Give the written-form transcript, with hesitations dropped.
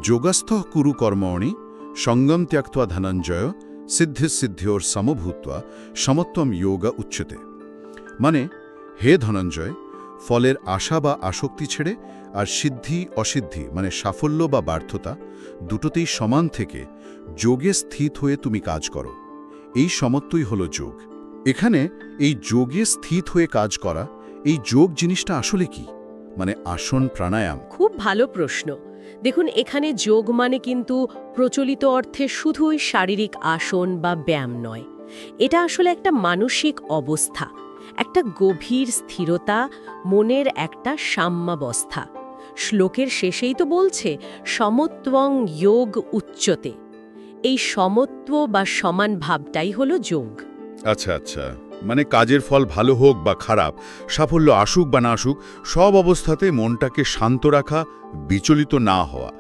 যোগস্থ কুরু কর্মণি সঙ্গম ত্যক্ত্বা ধনঞ্জয় সিদ্ধির সমভূত্বা সমত্বম যোগ উচ্যতে। মানে, হে ধনঞ্জয়, ফলের আশা বা আসক্তি ছেড়ে আর সিদ্ধি অসিদ্ধি মানে সাফল্য বা ব্যর্থতা দুটোতেই সমান থেকে যোগে স্থিত হয়ে তুমি কাজ করো। এই সমত্বই হলো যোগ। এখানে এই যোগে স্থিত হয়ে কাজ করা, এই যোগ জিনিসটা আসলে কি? মানে আসন প্রাণায়াম? খুব ভালো প্রশ্ন। দেখুন, এখানে যোগ মানে কিন্তু প্রচলিত অর্থে শুধুই শারীরিক আসন বা ব্যায়াম নয়। এটা আসলে একটা মানসিক অবস্থা, একটা গভীর স্থিরতা, মনের একটা সাম্যাবস্থা। শ্লোকের শেষেই তো বলছে সমত্বং যোগ উচ্যতে। এই সমত্ব বা সমান ভাবটাই হলো যোগ। আচ্ছা আচ্ছা, মানে কাজের ফল ভালো হোক বা খারাপ, সাফল্য আসুক বা না আসুক, সব অবস্থাতে মনটাকে শান্ত রাখা, বিচলিত না হওয়া।